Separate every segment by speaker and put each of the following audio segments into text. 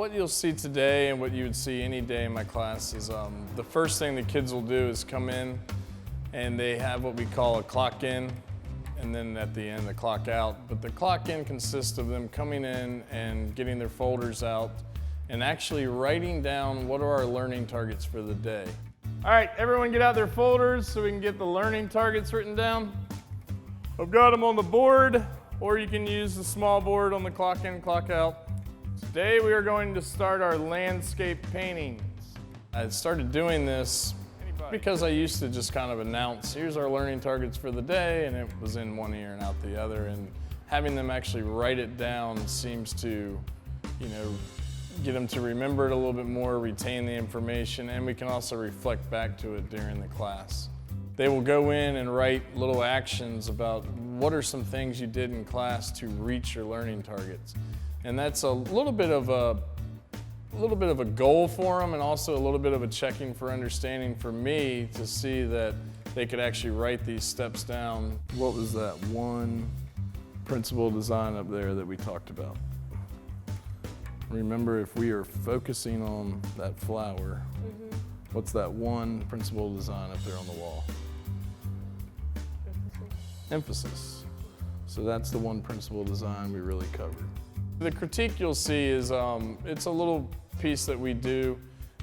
Speaker 1: What you'll see today and what you would see any day in my class is the first thing the kids will do is come in and they have what we call a clock in, and then at the end, the clock out. But the clock in consists of them coming in and getting their folders out and actually writing down what are our learning targets for the day. All right, everyone get out their folders so we can get the learning targets written down. I've got them on the board, or you can use the small board on the clock in, clock out. Today we are going to start our landscape paintings. I started doing this because I used to just kind of announce, here's our learning targets for the day, and it was in one ear and out the other. And having them actually write it down seems to, get them to remember it a little bit more, retain the information, and we can also reflect back to it during the class. They will go in and write little actions about what are some things you did in class to reach your learning targets. And that's a little bit of a goal for them, and also a little bit of a checking for understanding for me to see that they could actually write these steps down. What was that one principle design up there that we talked about? Remember, if we are focusing on that flower, what's that one principle design up there on the wall? Emphasis. So that's the one principle design we really covered. The critique you'll see is it's a little piece that we do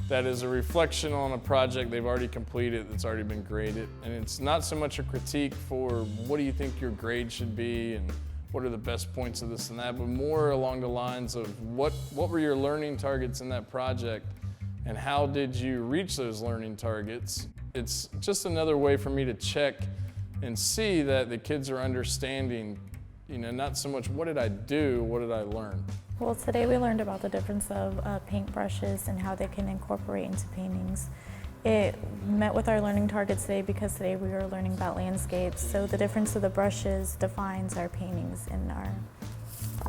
Speaker 1: that is a reflection on a project they've already completed that's already been graded. And it's not so much a critique for what do you think your grade should be and what are the best points of this and that, but more along the lines of what were your learning targets in that project and how did you reach those learning targets. It's just another way for me to check and see that the kids are understanding, not so much what did I do, what did I learn.
Speaker 2: Well, today we learned about the difference of paintbrushes and how they can incorporate into paintings. It met with our learning targets today because today we were learning about landscapes. So the difference of the brushes defines our paintings in our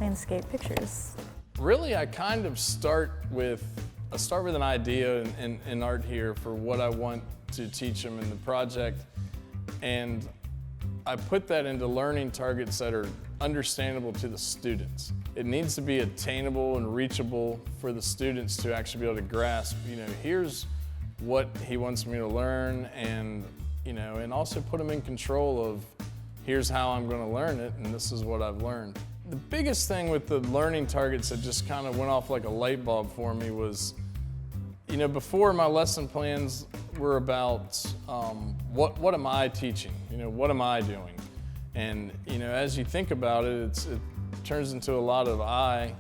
Speaker 2: landscape pictures.
Speaker 1: Really, I kind of start with an idea in art here for what I want to teach them in the project. And I put that into learning targets that are understandable to the students. It needs to be attainable and reachable for the students to actually be able to grasp, here's what he wants me to learn, and also put them in control of here's how I'm going to learn it, and this is what I've learned. The biggest thing with the learning targets that just kind of went off like a light bulb for me was, before my lesson plans were about what am I teaching? What am I doing? And as you think about it, it turns into a lot of I,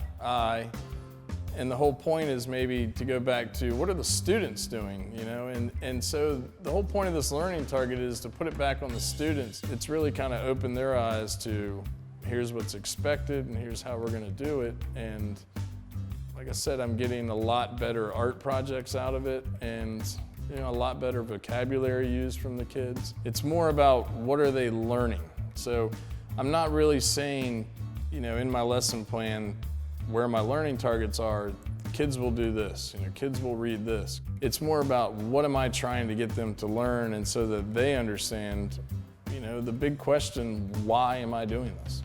Speaker 1: and the whole point is maybe to go back to what are the students doing, and so the whole point of this learning target is to put it back on the students. It's really kind of opened their eyes to here's what's expected and here's how we're going to do it. And like I said, I'm getting a lot better art projects out of it, and a lot better vocabulary used from the kids. It's more about what are they learning. So I'm not really saying, in my lesson plan where my learning targets are, kids will do this, kids will read this. It's more about what am I trying to get them to learn, and so that they understand, the big question, why am I doing this?